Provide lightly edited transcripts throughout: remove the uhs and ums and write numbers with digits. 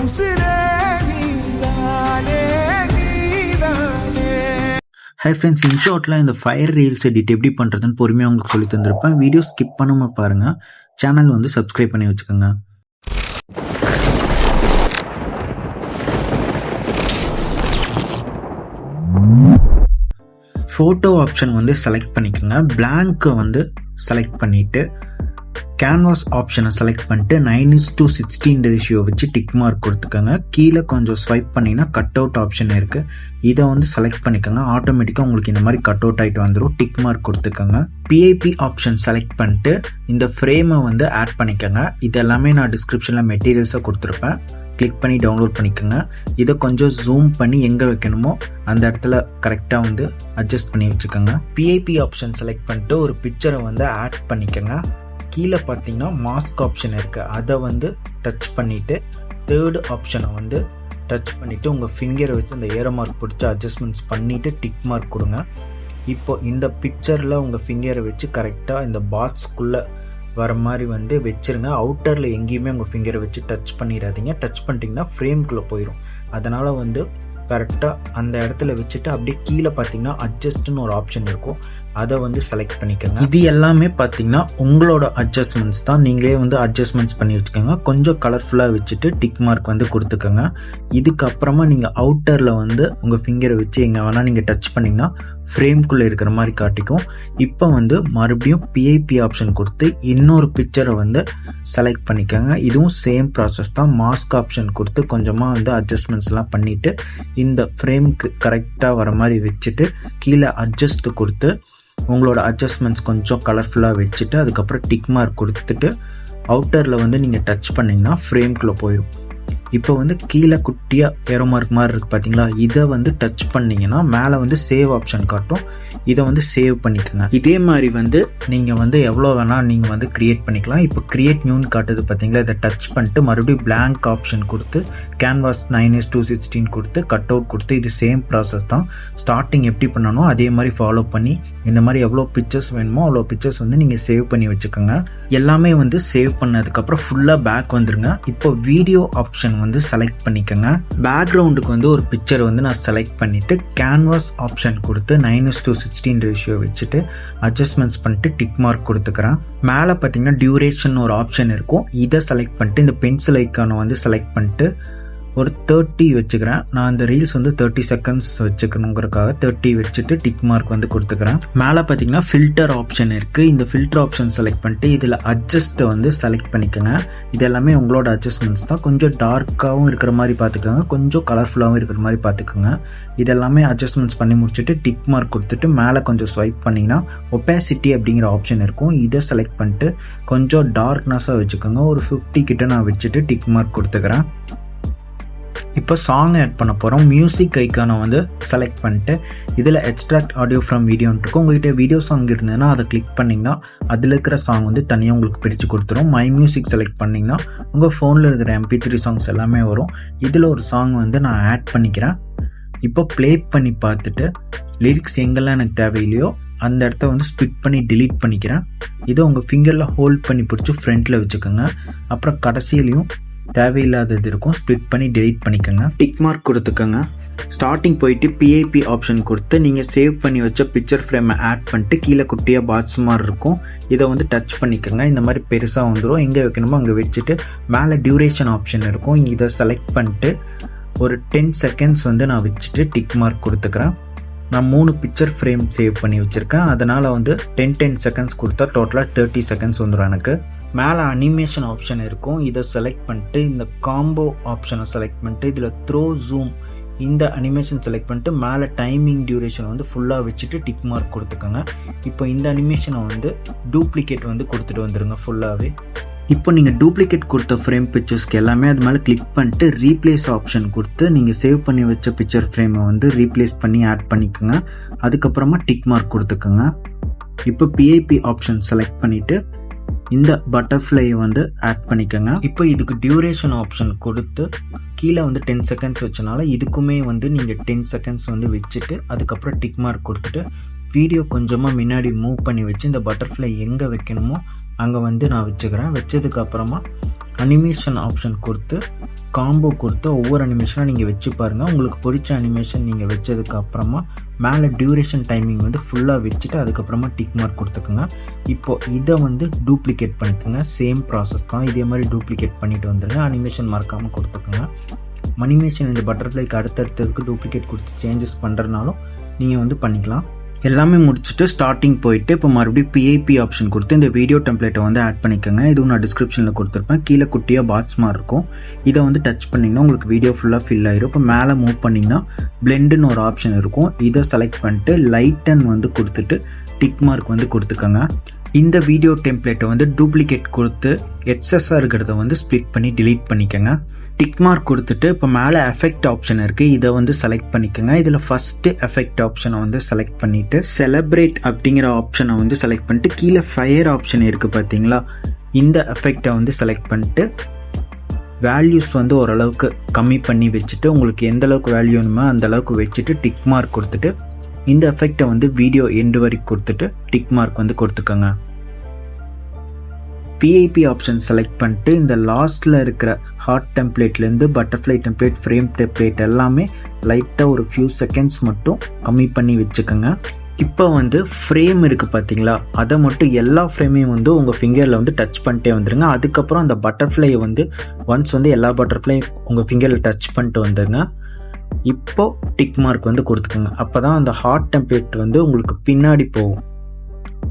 Hi friends, இன்ஷார்ட்டில் இந்த fire reels edit எப்படி பண்ணுறதுன்னு பொறுமையாக உங்களுக்கு சொல்லி தந்திருப்பேன். வீடியோ ஸ்கிப் பண்ணாமல் பாருங்கள். சேனல் வந்து சப்ஸ்கிரைப் பண்ணி வச்சுக்கோங்க. ஃபோட்டோ ஆப்ஷன் வந்து செலக்ட் பண்ணிக்கோங்க. பிளாங்க்கை வந்து செலக்ட் பண்ணிவிட்டு கேன்வாஸ் ஆப்ஷனை செலக்ட் பண்ணிட்டு 9:16 ரேஷியோ வச்சு டிக் மார்க் கொடுத்துக்கோங்க. கீழே கொஞ்சம் ஸ்வைப் பண்ணிங்கன்னா கட் அவுட் ஆப்ஷன் இருக்குது. இதை வந்து செலக்ட் பண்ணிக்கோங்க. ஆட்டோமேட்டிக்காக உங்களுக்கு இந்த மாதிரி கட் அவுட் ஆகிட்டு வந்துடும். டிக் மார்க் கொடுத்துக்கோங்க. பிஐபி ஆப்ஷன் செலக்ட் பண்ணிட்டு இந்த ஃப்ரேமை வந்து ஆட் பண்ணிக்கோங்க. இது எல்லாமே நான் டிஸ்கிரிப்ஷனில் மெட்டீரியல்ஸை கொடுத்துருப்பேன். கிளிக் பண்ணி டவுன்லோட் பண்ணிக்கோங்க. இதை கொஞ்சம் ஜூம் பண்ணி எங்கே வைக்கணுமோ அந்த இடத்துல கரெக்டாக வந்து அட்ஜஸ்ட் பண்ணி வச்சுக்கோங்க. பிஐபி ஆப்ஷன் செலக்ட் பண்ணிட்டு ஒரு பிக்சரை வந்து ஆட் பண்ணிக்கோங்க. கீழே பார்த்தீங்கன்னா மாஸ்க் ஆப்ஷன் இருக்குது. அதை வந்து டச் பண்ணிவிட்டு தேர்டு ஆப்ஷனை வந்து டச் பண்ணிவிட்டு உங்கள் ஃபிங்கரை வச்சு அந்த ஏரோ மார்க் பிடிச்சி அட்ஜஸ்ட்மெண்ட்ஸ் பண்ணிவிட்டு டிக் மார்க் கொடுங்க. இப்போ இந்த பிக்சரில் உங்கள் ஃபிங்கரை வச்சு கரெக்டாக இந்த பாக்ஸ்க்குள்ளே வர மாதிரி வந்து வச்சுருங்க. அவுட்டரில் எங்கேயுமே உங்கள் ஃபிங்கரை வச்சு டச் பண்ணிடாதீங்க. டச் பண்ணிட்டீங்கன்னா ஃப்ரேம்குள்ளே போயிடும். அதனால் வந்து கரெக்டாக அந்த இடத்துல வச்சுட்டு அப்படியே கீழே பார்த்தீங்கன்னா அட்ஜஸ்ட்னு ஒரு ஆப்ஷன் இருக்கும். அதை வந்து செலக்ட் பண்ணிக்கோங்க. இது எல்லாமே பார்த்தீங்கன்னா உங்களோட அட்ஜஸ்ட்மெண்ட்ஸ் தான். நீங்களே வந்து அட்ஜஸ்ட்மெண்ட்ஸ் பண்ணி வச்சுக்கோங்க. கொஞ்சம் கலர்ஃபுல்லாக வச்சுட்டு டிக் மார்க் வந்து கொடுத்துக்கோங்க. இதுக்கப்புறமா நீங்கள் அவுட்டரில் வந்து உங்கள் ஃபிங்கரை வச்சு எங்கே வேணால் நீங்கள் டச் பண்ணிங்கன்னா ஃப்ரேம்குள்ளே இருக்கிற மாதிரி காட்டிக்கும். இப்போ வந்து மறுபடியும் பிஐபி ஆப்ஷன் கொடுத்து இன்னொரு பிக்சரை வந்து செலக்ட் பண்ணிக்கோங்க. இதுவும் சேம் ப்ராசஸ் தான். மாஸ்க் ஆப்ஷன் கொடுத்து கொஞ்சமாக வந்து அட்ஜஸ்ட்மெண்ட்ஸ்லாம் பண்ணிவிட்டு இந்த ஃப்ரேமுக்கு கரெக்டாக வர மாதிரி வச்சுட்டு கீழே அட்ஜஸ்ட் கொடுத்து உங்களோட அட்ஜஸ்ட்மெண்ட்ஸ் கொஞ்சம் கலர்ஃபுல்லாக வச்சுட்டு அதுக்கப்புறம் டிக் மார்க் கொடுத்துட்டு அவுட்டரில் வந்து நீங்கள் டச் பண்ணிங்கன்னா ஃப்ரேம்குள்ளே போயிடும். இப்போ வந்து கீழே குட்டியாக ஏரோ மார்க் மாதிரி இருக்குது பார்த்தீங்களா? இதை வந்து டச் பண்ணிங்கன்னா மேலே வந்து சேவ் ஆப்ஷன் காட்டும். இதை வந்து சேவ் பண்ணிக்கோங்க. இதே மாதிரி வந்து நீங்கள் வந்து எவ்வளோ வேணால் நீங்கள் வந்து க்ரியேட் பண்ணிக்கலாம். இப்போ க்ரியேட் நியூன்னு காட்டுது பார்த்தீங்களா? இதை டச் பண்ணிட்டு மறுபடியும் பிளாங்க் ஆப்ஷன் கொடுத்து கேன்வாஸ் 9:16 கொடுத்து கட் அவுட் கொடுத்து இது சேம் ப்ராசஸ் தான். ஸ்டார்டிங் எப்படி பண்ணணும் அதே மாதிரி ஃபாலோ பண்ணி இந்த மாதிரி எவ்வளோ பிக்சர்ஸ் வேணுமோ அவ்வளோ பிக்சர்ஸ் வந்து நீங்கள் சேவ் பண்ணி வச்சுக்கோங்க. எல்லாமே வந்து சேவ் பண்ணதுக்கப்புறம் ஃபுல்லாக பேக் வந்துருங்க. இப்போ வீடியோ ஆப்ஷன் வந்து செலக்ட் பண்ணிக்கோங்க. பேக்ரவுண்டுக்கு வந்து ஒரு பிக்சர் வந்து நான் செலக்ட் பண்ணிட்டு கேன்வாஸ் ஆப்ஷன் கொடுத்து 9:16 ரேஷியோ வச்சுட்டு அட்ஜஸ்ட்மெண்ட்ஸ் பண்ணிட்டு டிக் மார்க் கொடுத்துக்கிறேன். மேலே பார்த்தீங்கன்னா டியூரேஷன் ஒரு ஆப்ஷன் இருக்கும். இதை செலக்ட் பண்ணிட்டு இந்த பென்சில் ஐக்கானை வந்து செலக்ட் பண்ணிட்டு ஒரு 30 வச்சுக்கிறேன். நான் இந்த ரீல்ஸ் வந்து 30 செகண்ட்ஸ் வச்சுக்கணுங்கிறதுக்காக 30 வச்சுட்டு டிக் மார்க் வந்து கொடுத்துக்கிறேன். மேலே பார்த்தீங்கன்னா ஃபில்டர் ஆப்ஷன் இருக்குது. இந்த ஃபில்டர் ஆப்ஷன் செலக்ட் பண்ணிட்டு இதில் அட்ஜஸ்ட்டை வந்து செலக்ட் பண்ணிக்கோங்க. இது எல்லாமே உங்களோட அட்ஜஸ்ட்மெண்ட்ஸ் தான். கொஞ்சம் டார்க்காகவும் இருக்கிற மாதிரி பார்த்துக்கோங்க, கொஞ்சம் கலர்ஃபுல்லாகவும் இருக்கிற மாதிரி பார்த்துக்கோங்க. இதெல்லாமே அட்ஜஸ்ட்மெண்ட்ஸ் பண்ணி முடிச்சுட்டு டிக் மார்க் கொடுத்துட்டு மேலே கொஞ்சம் ஸ்வைப் பண்ணிங்கன்னா ஒப்பாசிட்டி அப்படிங்கிற ஆப்ஷன் இருக்கும். இதை செலக்ட் பண்ணிட்டு கொஞ்சம் டார்க்னஸாக வச்சுக்கோங்க. ஒரு 50 கிட்ட நான் வச்சுட்டு டிக் மார்க் கொடுத்துக்கிறேன். இப்போ சாங் ஆட் பண்ண போகிறோம். மியூசிக் ஐக்கானை வந்து செலக்ட் பண்ணிட்டு இதில் எக்ஸ்ட்ராக்ட் ஆடியோ ஃப்ரம் வீடியோன்னு இருக்கும். உங்கள்கிட்ட வீடியோ சாங் இருந்ததுன்னா அதை கிளிக் பண்ணிங்கன்னா அதில் இருக்கிற சாங் வந்து தனியாக உங்களுக்கு பிரித்து கொடுத்துரும். மை மியூசிக் செலக்ட் பண்ணிங்கன்னா உங்கள் ஃபோனில் இருக்கிற MP3 சாங்ஸ் எல்லாமே வரும். இதில் ஒரு சாங் வந்து நான் ஆட் பண்ணிக்கிறேன். இப்போ ப்ளே பண்ணி பார்த்துட்டு லிரிக்ஸ் எங்கெல்லாம் எனக்கு தேவையில்லையோ அந்த இடத்த வந்து ஸ்பிட் பண்ணி டிலீட் பண்ணிக்கிறேன். இதை உங்கள் ஃபிங்கரில் ஹோல்ட் பண்ணி பிடிச்சி ஃப்ரண்ட்டில் வச்சுக்கோங்க. அப்புறம் கடைசியிலையும் தேவையில்லாதது இருக்கும், ஸ்ப்ளிட் பண்ணி டெலீட் பண்ணிக்கோங்க. டிக் மார்க் கொடுத்துக்கோங்க. ஸ்டார்டிங் போயிட்டு பிஐபி ஆப்ஷன் கொடுத்து நீங்கள் சேவ் பண்ணி வச்ச பிக்சர் ஃப்ரேமை ஆட் பண்ணிட்டு கீழே குட்டியாக பாட்ஸ் மாதிரி இருக்கும். இதை வந்து டச் பண்ணிக்கோங்க. இந்த மாதிரி பெருசாக வந்துடும். எங்கே வைக்கணுமோ அங்கே வச்சுட்டு மேலே டியூரேஷன் ஆப்ஷன் இருக்கும். இதை செலக்ட் பண்ணிட்டு ஒரு 10 செகண்ட்ஸ் வந்து நான் வச்சுட்டு டிக் மார்க் கொடுத்துக்கிறேன். நான் 3 பிக்சர் ஃப்ரேம் சேவ் பண்ணி வச்சுருக்கேன். அதனால் வந்து 10 செகண்ட்ஸ் கொடுத்தா டோட்டலாக 30 செகண்ட்ஸ் வந்துடும் எனக்கு. மேலே அனிமேஷன் ஆப்ஷன் இருக்கும். இதை செலக்ட் பண்ணிட்டு இந்த காம்போ ஆப்ஷனை செலக்ட் பண்ணிட்டு இதில் த்ரோ ஜூம் இந்த அனிமேஷன் செலக்ட் பண்ணிட்டு மேலே டைமிங் டியூரேஷன் வந்து ஃபுல்லாக வச்சுட்டு டிக் மார்க் கொடுத்துக்கோங்க. இப்போ இந்த அனிமேஷனை வந்து டூப்ளிகேட் வந்து கொடுத்துட்டு வந்துடுங்க ஃபுல்லாகவே. இப்போ நீங்கள் டூப்ளிகேட் கொடுத்த ஃப்ரேம் பிக்சர்ஸ்க்கு எல்லாமே அது மேலே கிளிக் பண்ணிட்டு ரீப்ளேஸ் ஆப்ஷன் கொடுத்து நீங்கள் சேவ் பண்ணி வச்ச பிக்சர் ஃப்ரேமை வந்து ரீப்ளேஸ் பண்ணி ஆட் பண்ணிக்கோங்க. அதுக்கப்புறமா டிக் மார்க் கொடுத்துக்கோங்க. இப்போ பிஐபி ஆப்ஷன் செலக்ட் பண்ணிவிட்டு இந்த பட்டர்ஃப்ளை வந்து ஆட் பண்ணிக்கோங்க. இப்போ இதுக்கு டியூரேஷன் ஆப்ஷன் கொடுத்து கீழே வந்து 10 செகண்ட்ஸ் வச்சனால இதுக்குமே வந்து நீங்கள் 10 செகண்ட்ஸ் வந்து வச்சுட்டு அதுக்கப்புறம் டிக் மார்க் கொடுத்துட்டு வீடியோ கொஞ்சமாக முன்னாடி மூவ் பண்ணி வச்சு இந்த பட்டர்ஃப்ளை எங்கே வைக்கணுமோ அங்கே வந்து நான் வச்சுக்கிறேன். வச்சதுக்கப்புறமா அனிமேஷன் ஆப்ஷன் கொடுத்து காம்போ கொடுத்து ஒவ்வொரு அனிமேஷனாக நீங்கள் வச்சு பாருங்கள். உங்களுக்கு பிடிச்ச அனிமேஷன் நீங்கள் வச்சதுக்கு அப்புறமா மேலே டியூரேஷன் டைமிங் வந்து ஃபுல்லாக வச்சுட்டு அதுக்கப்புறமா டிக் மார்க் கொடுத்துக்குங்க. இப்போது இதை வந்து டூப்ளிகேட் பண்ணிக்கோங்க. சேம் ப்ராசஸ் தான், இதே மாதிரி டூப்ளிகேட் பண்ணிட்டு வந்துடுங்க. அனிமேஷன் மறக்காமல் கொடுத்துக்குங்க. அனிமேஷன் இந்த பட்டர்ஃப்ளைக்கு அடுத்தடுத்ததுக்கு டூப்ளிகேட் கொடுத்து சேஞ்சஸ் பண்ணுறதுனாலும் நீங்கள் வந்து பண்ணிக்கலாம். எல்லாமே முடிச்சுட்டு ஸ்டார்டிங் போயிட்டு இப்போ மறுபடியும் பிஐபி ஆப்ஷன் கொடுத்து இந்த வீடியோ டெம்ப்ளேட்டை வந்து ஆட் பண்ணிக்கோங்க. இதுவும் நான் டிஸ்கிரிப்ஷனில் கொடுத்துருப்பேன். கீழே குட்டியாக பாட்ஸ் மாதிரி இருக்கும். இதை வந்து டச் பண்ணிங்கன்னா உங்களுக்கு வீடியோ ஃபுல்லாக ஃபில் ஆயிரும். இப்போ மேலே மூவ் பண்ணிங்கன்னா பிளெண்டுன்னு ஒரு ஆப்ஷன் இருக்கும். இதை செலக்ட் பண்ணிட்டு லைட்டன் வந்து கொடுத்துட்டு டிக் மார்க் வந்து கொடுத்துக்கோங்க. இந்த வீடியோ டெம்ப்ளேட்டை வந்து டூப்ளிகேட் கொடுத்து எக்ஸஸாக இருக்கிறத வந்து ஸ்ப்ளிட் பண்ணி டிலீட் பண்ணிக்கோங்க. டிக் மார்க் கொடுத்துட்டு இப்போ மேலே எஃபெக்ட் ஆப்ஷன் இருக்குது, இதை வந்து செலக்ட் பண்ணிக்கோங்க. இதில் ஃபஸ்ட்டு எஃபெக்ட் ஆப்ஷனை வந்து செலக்ட் பண்ணிவிட்டு செலிப்ரேட் அப்படிங்கிற ஆப்ஷனை வந்து செலக்ட் பண்ணிட்டு கீழே ஃபயர் ஆப்ஷன் இருக்குது பார்த்தீங்களா, இந்த எஃபெக்டை வந்து செலக்ட் பண்ணிட்டு வேல்யூஸ் வந்து ஓரளவுக்கு கம்மி பண்ணி வச்சுட்டு உங்களுக்கு எந்த அளவுக்கு வேல்யூ வேணுமோ அந்த அளவுக்கு வச்சுட்டு டிக் மார்க் கொடுத்துட்டு இந்த எஃபெக்டை வந்து வீடியோ எண்டு வரைக்கும் கொடுத்துட்டு டிக் மார்க் வந்து கொடுத்துக்கோங்க. பிஐபி ஆப்ஷன் செலக்ட் பண்ணிட்டு இந்த லாஸ்ட்டில் இருக்கிற ஹார்ட் டெம்ப்ளேட்லேருந்து பட்டர்ஃப்ளை டெம்ப்ளேட், ஃப்ரேம் டெம்ப்ளேட் எல்லாமே லைட்டாக ஒரு ஃபியூ செகண்ட்ஸ் மட்டும் கம்மி பண்ணி வச்சுக்கோங்க. இப்போ வந்து ஃப்ரேம் இருக்குது பார்த்தீங்களா, அதை மட்டும் எல்லா ஃப்ரேமையும் வந்து உங்கள் ஃபிங்கரில் வந்து டச் பண்ணிட்டே வந்துடுங்க. அதுக்கப்புறம் அந்த பட்டர்ஃப்ளையை வந்து ஒன்ஸ் வந்து எல்லா பட்டர்ஃப்ளையும் உங்கள் ஃபிங்கரில் டச் பண்ணிட்டு வந்துடுங்க. இப்போது டிக் மார்க் வந்து கொடுத்துக்கோங்க. அப்போ தான் அந்த ஹார்ட் டெம்ப்ளேட் வந்து உங்களுக்கு பின்னாடி போகும்.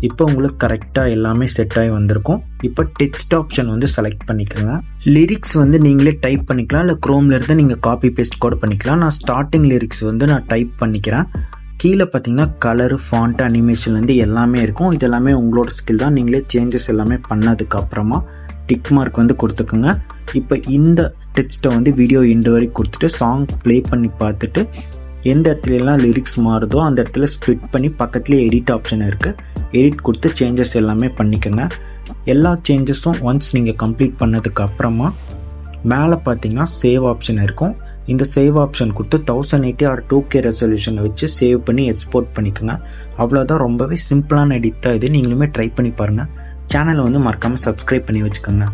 இப்போ உங்களுக்கு கரெக்டாக எல்லாமே செட் ஆகி வந்திருக்கும். இப்போ டெக்ஸ்ட் ஆப்ஷன் வந்து செலக்ட் பண்ணிக்கோங்க. லிரிக்ஸ் வந்து நீங்களே டைப் பண்ணிக்கலாம், இல்லை க்ரோம்லேருந்து நீங்கள் காப்பி பேஸ்ட் கூட பண்ணிக்கலாம். நான் ஸ்டார்டிங் லிரிக்ஸ் வந்து நான் டைப் பண்ணிக்கிறேன். கீழே பார்த்தீங்கன்னா கலரு, ஃபாண்ட், அனிமேஷன்லேருந்து எல்லாமே இருக்கும். இது எல்லாமே உங்களோட ஸ்கில் தான். நீங்களே சேஞ்சஸ் எல்லாமே பண்ணதுக்கப்புறமா டிக் மார்க் வந்து கொடுத்துக்குங்க. இப்போ இந்த டெக்ஸ்ட்டை வந்து வீடியோ எண்டு வரைக்கும் கொடுத்துட்டு சாங் ப்ளே பண்ணி பார்த்துட்டு எந்த இடத்துலலாம் லிரிக்ஸ் மாறுதோ அந்த இடத்துல ஸ்ப்ளிட் பண்ணி பக்கத்துலேயே எடிட் ஆப்ஷன் இருக்குது, எடிட் கொடுத்து சேஞ்சஸ் எல்லாமே பண்ணிக்கோங்க. எல்லா சேஞ்சஸும் ஒன்ஸ் நீங்கள் கம்ப்ளீட் பண்ணதுக்கு அப்புறமா மேலே பார்த்தீங்கன்னா சேவ் ஆப்ஷன் இருக்கும். இந்த சேவ் ஆப்ஷன் கொடுத்து 1080 ஆர் 2K ரெசல்யூஷனை வச்சு சேவ் பண்ணி எக்ஸ்போர்ட் பண்ணிக்கோங்க. அவ்வளோதான், ரொம்பவே சிம்பிளான எடிட் தான் இது. நீங்களுமே ட்ரை பண்ணி பாருங்கள். சேனலை வந்து மறக்காமல் சப்ஸ்கிரைப் பண்ணி வச்சுக்கோங்க.